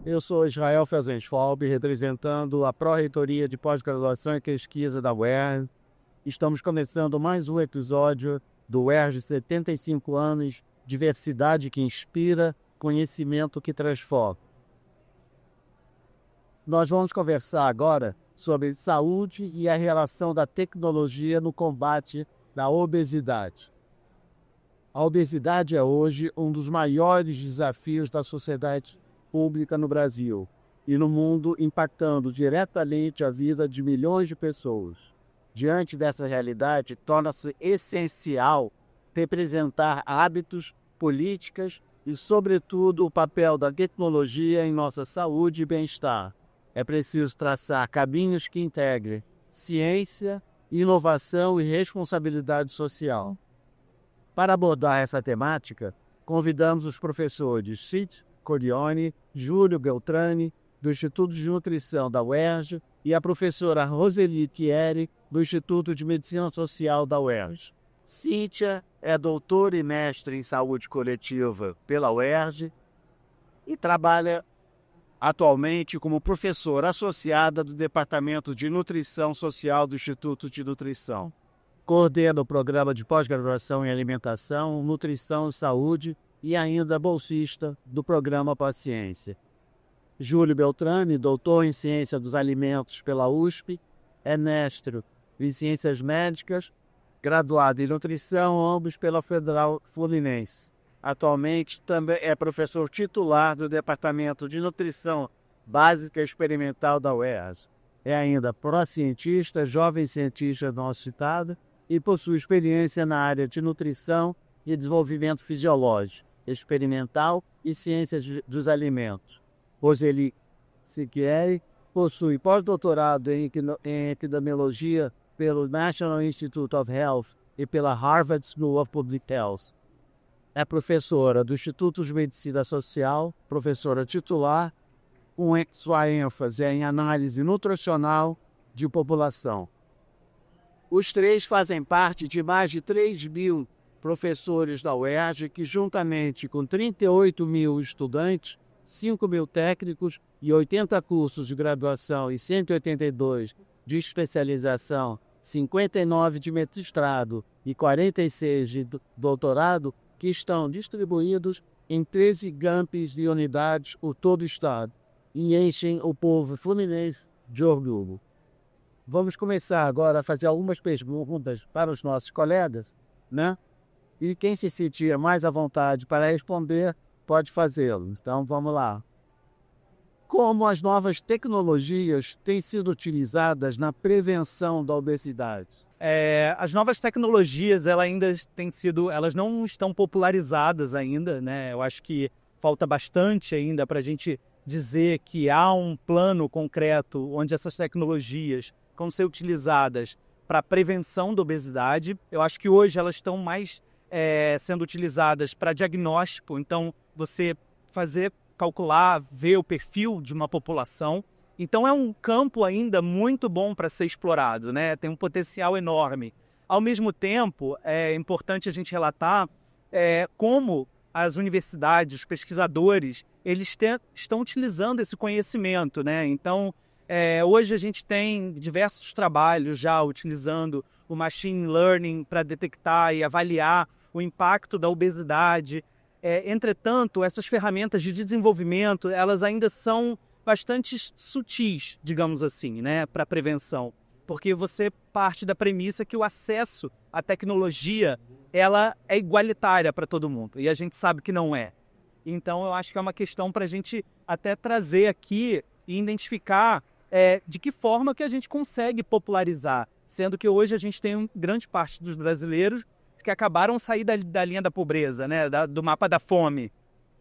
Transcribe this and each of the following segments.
Eu sou Israel Felzensfalb, representando a Pró-Reitoria de Pós-Graduação e Pesquisa da UERJ. Estamos começando mais um episódio do UERJ 75 anos, diversidade que inspira, conhecimento que transforma. Nós vamos conversar agora sobre saúde e a relação da tecnologia no combate da obesidade. A obesidade é hoje um dos maiores desafios da sociedade pública no Brasil e no mundo, impactando diretamente a vida de milhões de pessoas. Diante dessa realidade, torna-se essencial representar hábitos, políticas e, sobretudo, o papel da tecnologia em nossa saúde e bem-estar. É preciso traçar caminhos que integrem ciência, inovação e responsabilidade social. Para abordar essa temática, convidamos os professores Cid Corione, Júlio Beltrame, do Instituto de Nutrição da UERJ, e a professora Roseli Thierry, do Instituto de Medicina Social da UERJ. Cíntia é doutora e mestre em saúde coletiva pela UERJ e trabalha atualmente como professora associada do Departamento de Nutrição Social do Instituto de Nutrição. Coordena o programa de pós-graduação em alimentação, nutrição e saúde e ainda bolsista do programa Paciência. Júlio Beltrame, doutor em Ciência dos Alimentos pela USP, é mestre em Ciências Médicas, graduado em Nutrição, ambos pela Federal Fluminense. Atualmente também é professor titular do Departamento de Nutrição Básica Experimental da UERJ. É ainda pró-cientista, jovem cientista não citada e possui experiência na área de nutrição e desenvolvimento fisiológico, experimental e ciências dos alimentos. Roseli Thierry possui pós-doutorado em epidemiologia pelo National Institute of Health e pela Harvard School of Public Health. É professora do Instituto de Medicina Social, professora titular, com sua ênfase em análise nutricional de população. Os três fazem parte de mais de 3.000 professores da UERJ que, juntamente com 38.000 estudantes, 5.000 técnicos e 80 cursos de graduação e 182 de especialização, 59 de mestrado e 46 de doutorado, que estão distribuídos em 13 campos e unidades por todo o estado e enchem o povo fluminense de orgulho. Vamos começar agora a fazer algumas perguntas para os nossos colegas, né? E quem se sentir mais à vontade para responder, pode fazê-lo. Então, vamos lá. Como as novas tecnologias têm sido utilizadas na prevenção da obesidade? As novas tecnologias, elas não estão popularizadas ainda, né? Eu acho que falta bastante ainda para a gente dizer que há um plano concreto onde essas tecnologias vão ser utilizadas para a prevenção da obesidade. Eu acho que hoje elas estão mais sendo utilizadas para diagnóstico, então você calcular, ver o perfil de uma população. Então é um campo ainda muito bom para ser explorado, né? Tem um potencial enorme. Ao mesmo tempo, é importante a gente relatar como as universidades, os pesquisadores, eles estão utilizando esse conhecimento, né? Então, hoje a gente tem diversos trabalhos já utilizando o machine learning para detectar e avaliar o impacto da obesidade. Entretanto, essas ferramentas de desenvolvimento, elas ainda são bastante sutis, digamos assim, né, para a prevenção. Porque você parte da premissa que o acesso à tecnologia, ela é igualitária para todo mundo. E a gente sabe que não é. Então, eu acho que é uma questão para a gente até trazer aqui e identificar de que forma que a gente consegue popularizar. Sendo que hoje a gente tem grande parte dos brasileiros que acabaram de sair da linha da pobreza, né, do mapa da fome.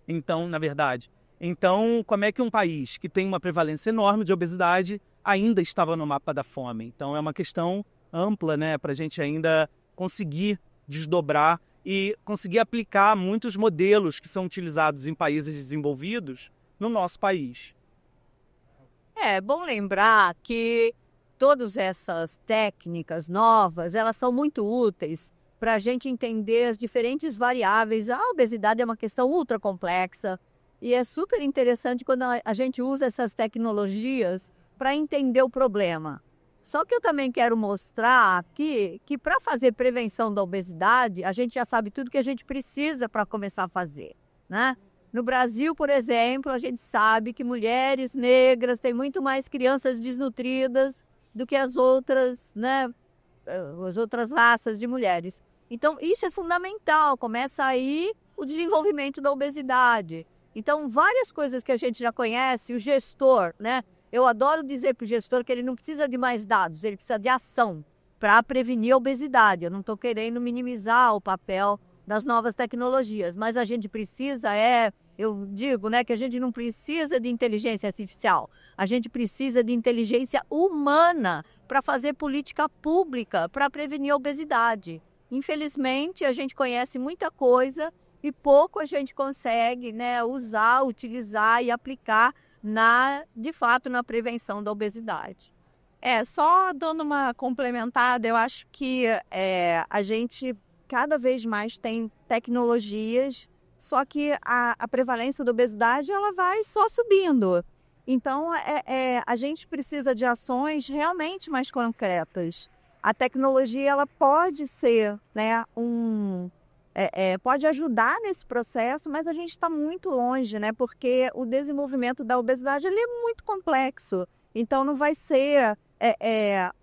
Então, na verdade. Então, como é que um país que tem uma prevalência enorme de obesidade ainda estava no mapa da fome? Então, é uma questão ampla, né, para a gente ainda conseguir desdobrar e conseguir aplicar muitos modelos que são utilizados em países desenvolvidos no nosso país. É bom lembrar que todas essas técnicas novas, elas são muito úteis para a gente entender as diferentes variáveis. A obesidade é uma questão ultra complexa E é super interessante quando a gente usa essas tecnologias para entender o problema. Só que eu também quero mostrar aqui que para fazer prevenção da obesidade, a gente já sabe tudo que a gente precisa para começar a fazer, né? No Brasil, por exemplo, a gente sabe que mulheres negras têm muito mais crianças desnutridas do que as outras, né, as outras raças de mulheres. Então, isso é fundamental. Começa aí o desenvolvimento da obesidade. Então, várias coisas que a gente já conhece, o gestor, né? Eu adoro dizer para o gestor que ele não precisa de mais dados, ele precisa de ação para prevenir a obesidade. Eu não estou querendo minimizar o papel das novas tecnologias, mas a gente precisa, eu digo, né, que a gente não precisa de inteligência artificial, a gente precisa de inteligência humana para fazer política pública para prevenir a obesidade. Infelizmente, a gente conhece muita coisa e pouco a gente consegue, né, usar, utilizar e aplicar de fato, na prevenção da obesidade. Só dando uma complementada, eu acho que a gente cada vez mais tem tecnologias, só que a prevalência da obesidade ela vai só subindo. Então, a gente precisa de ações realmente mais concretas. A tecnologia ela pode ser, né, pode ajudar nesse processo, mas a gente está muito longe, né? Porque o desenvolvimento da obesidade ele é muito complexo. Então, não vai ser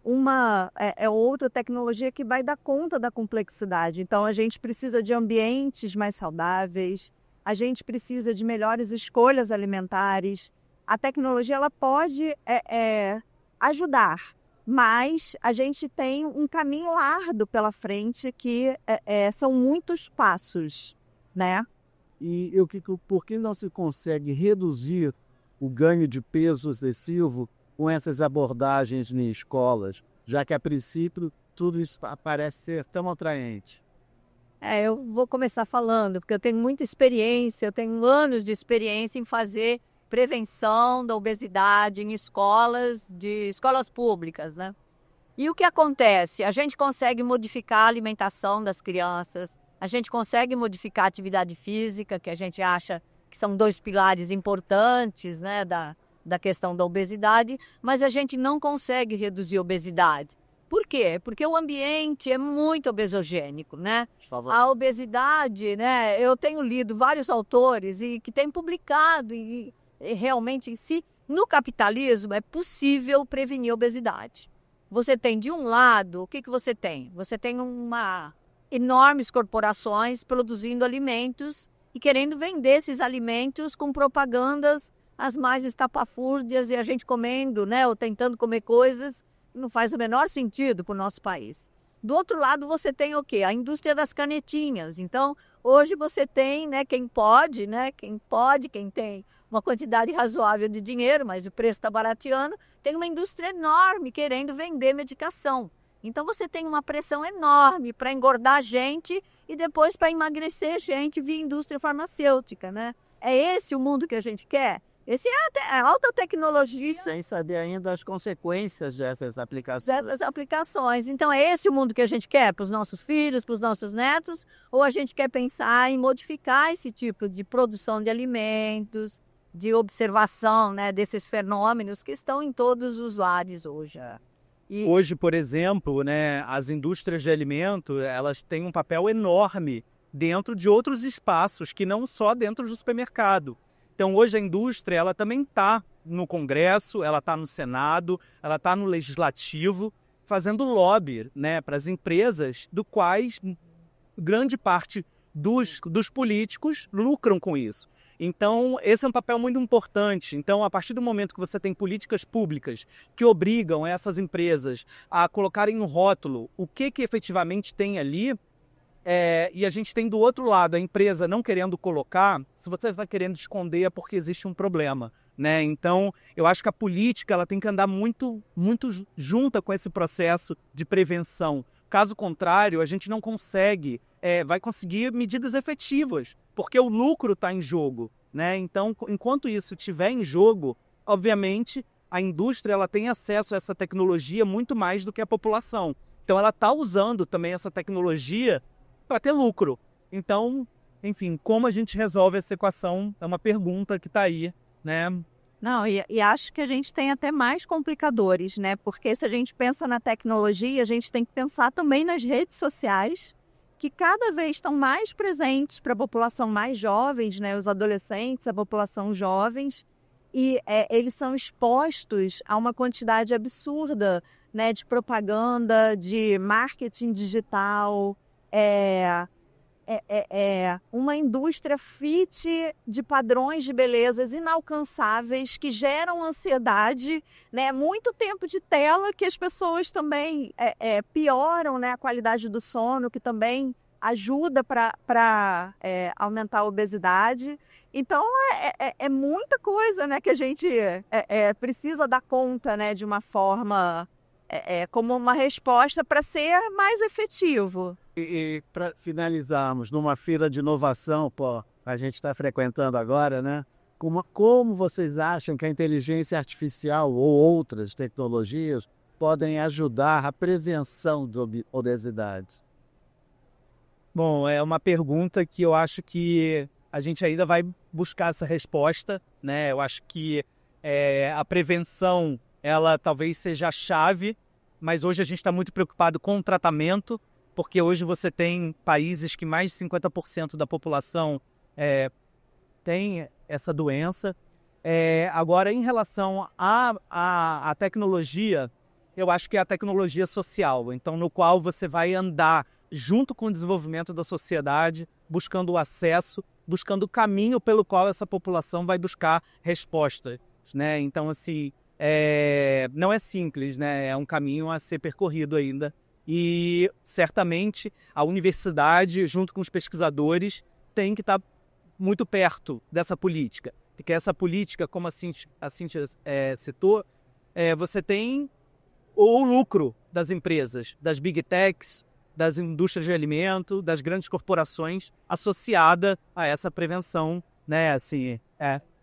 uma outra tecnologia que vai dar conta da complexidade. Então, a gente precisa de ambientes mais saudáveis, a gente precisa de melhores escolhas alimentares. A tecnologia ela pode ajudar, mas a gente tem um caminho árduo pela frente que são muitos passos, né? E por que não se consegue reduzir o ganho de peso excessivo com essas abordagens em escolas, já que a princípio tudo isso parece ser tão atraente? Eu vou começar falando, porque eu tenho muita experiência, eu tenho anos de experiência em fazer prevenção da obesidade em escolas públicas, né? E o que acontece? A gente consegue modificar a alimentação das crianças, a gente consegue modificar a atividade física, que a gente acha que são 2 pilares importantes, né, da questão da obesidade, mas a gente não consegue reduzir a obesidade. Por quê? Porque o ambiente é muito obesogênico, né? A obesidade, né? Eu tenho lido vários autores e que têm publicado e realmente em si, no capitalismo é possível prevenir a obesidade. Você tem de um lado, o que você tem? Você tem enormes corporações produzindo alimentos e querendo vender esses alimentos com propagandas as mais estapafúrdias e a gente comendo, né, ou tentando comer coisas que não faz o menor sentido para o nosso país. Do outro lado, você tem o quê? A indústria das canetinhas. Então, hoje você tem, né, quem tem uma quantidade razoável de dinheiro, mas o preço está barateando, tem uma indústria enorme querendo vender medicação. Então, você tem uma pressão enorme para engordar gente e depois para emagrecer gente via indústria farmacêutica, né? É esse o mundo que a gente quer? Esse é a alta tecnologia. Sem saber ainda as consequências dessas aplicações. Então, é esse o mundo que a gente quer para os nossos filhos, para os nossos netos? Ou a gente quer pensar em modificar esse tipo de produção de alimentos, de observação, né, desses fenômenos que estão em todos os lares hoje? Hoje, por exemplo, né, as indústrias de alimento, elas têm um papel enorme dentro de outros espaços, que não só dentro do supermercado. Então, hoje a indústria ela também está no Congresso, ela está no Senado, ela está no Legislativo, fazendo lobby, né, para as empresas, do quais grande parte dos políticos lucram com isso. Então, esse é um papel muito importante. Então, a partir do momento que você tem políticas públicas que obrigam essas empresas a colocarem no rótulo o que efetivamente tem ali, e a gente tem do outro lado a empresa não querendo colocar, se você está querendo esconder é porque existe um problema, né? Então, eu acho que a política ela tem que andar muito, muito junta com esse processo de prevenção. Caso contrário, a gente não vai conseguir medidas efetivas, porque o lucro está em jogo, né? Então, enquanto isso estiver em jogo, obviamente, a indústria ela tem acesso a essa tecnologia muito mais do que a população. Então, ela está usando também essa tecnologia para ter lucro. Então, enfim, como a gente resolve essa equação é uma pergunta que está aí, né? Não, e acho que a gente tem até mais complicadores, né? Porque se a gente pensa na tecnologia, a gente tem que pensar também nas redes sociais, que cada vez estão mais presentes para a população mais jovens, né? Os adolescentes, a população jovens, e eles são expostos a uma quantidade absurda, né? De propaganda, de marketing digital, uma indústria fit de padrões de belezas inalcançáveis que geram ansiedade, né? Muito tempo de tela que as pessoas também pioram, né? A qualidade do sono, que também ajuda para aumentar a obesidade. Então, é muita coisa, né? Que a gente precisa dar conta, né? De uma forma, como uma resposta para ser mais efetivo. E para finalizarmos, numa feira de inovação, a gente está frequentando agora, né? Como vocês acham que a inteligência artificial ou outras tecnologias podem ajudar a prevenção de obesidade? Bom, é uma pergunta que eu acho que a gente ainda vai buscar essa resposta, né? Eu acho que a prevenção, ela talvez seja a chave, mas hoje a gente está muito preocupado com o tratamento, porque hoje você tem países que mais de 50% da população tem essa doença. Agora, em relação à tecnologia, eu acho que é a tecnologia social, então no qual você vai andar junto com o desenvolvimento da sociedade, buscando o acesso, buscando o caminho pelo qual essa população vai buscar respostas, né? Então, assim, não é simples, né? É um caminho a ser percorrido ainda. E, certamente, a universidade, junto com os pesquisadores, tem que estar muito perto dessa política. Porque essa política, como a Cíntia citou, você tem o lucro das empresas, das big techs, das indústrias de alimento, das grandes corporações, associada a essa prevenção, né? Assim,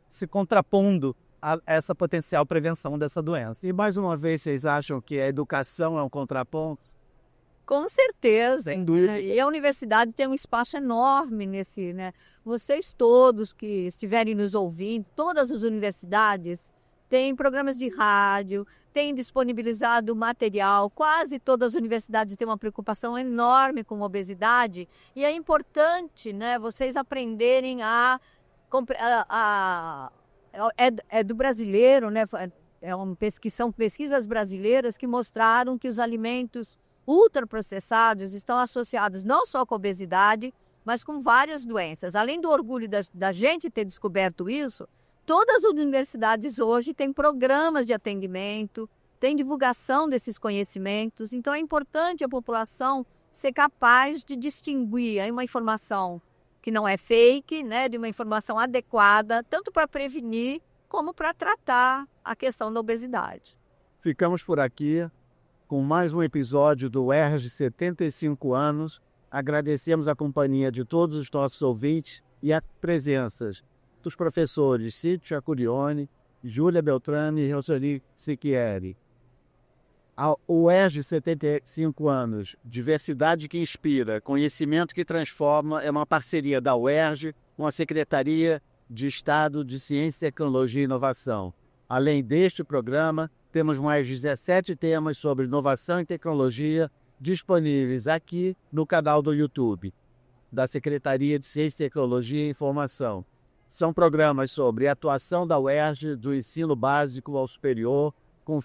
se contrapondo a essa potencial prevenção dessa doença. E, mais uma vez, vocês acham que a educação é um contraponto? Com certeza. Sem dúvida. E a universidade tem um espaço enorme nesse, né? Vocês todos que estiverem nos ouvindo, todas as universidades têm programas de rádio, têm disponibilizado material, quase todas as universidades têm uma preocupação enorme com obesidade, e é importante, né, vocês aprenderem do brasileiro, né? São pesquisas brasileiras que mostraram que os alimentos ultraprocessados estão associados não só com a obesidade, mas com várias doenças. Além do orgulho da gente ter descoberto isso, todas as universidades hoje têm programas de atendimento, têm divulgação desses conhecimentos. Então, é importante a população ser capaz de distinguir uma informação que não é fake, né, de uma informação adequada, tanto para prevenir como para tratar a questão da obesidade. Ficamos por aqui com mais um episódio do UERJ 75 anos. Agradecemos a companhia de todos os nossos ouvintes e as presenças dos professores Cíntia Curione, Júlia Beltrame e Roseli Siquieri. O UERJ 75 anos, diversidade que inspira, conhecimento que transforma, é uma parceria da UERJ com a Secretaria de Estado de Ciência, Tecnologia e Inovação. Além deste programa, temos mais 17 temas sobre inovação e tecnologia disponíveis aqui no canal do YouTube da Secretaria de Ciência, Tecnologia e Informação. São programas sobre atuação da UERJ do ensino básico ao superior, com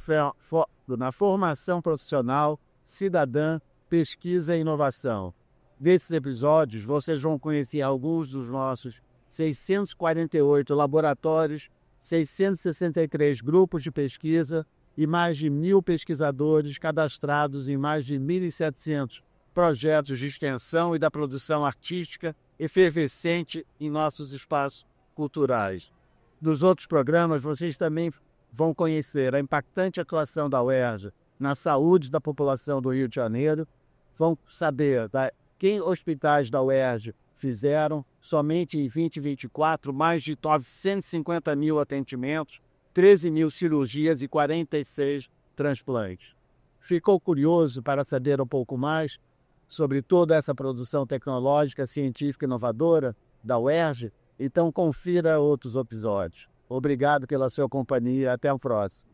na formação profissional, cidadã, pesquisa e inovação. Nesses episódios, vocês vão conhecer alguns dos nossos 648 laboratórios, 663 grupos de pesquisa e mais de 1.000 pesquisadores cadastrados em mais de 1.700 projetos de extensão e da produção artística efervescente em nossos espaços culturais. Nos outros programas, vocês também vão conhecer a impactante atuação da UERJ na saúde da população do Rio de Janeiro, vão saber que hospitais da UERJ fizeram, somente em 2024, mais de 950 mil atendimentos, 13 mil cirurgias e 46 transplantes. Ficou curioso para saber um pouco mais? sobre toda essa produção tecnológica, científica e inovadora da UERJ, então confira outros episódios. Obrigado pela sua companhia. Até a próxima.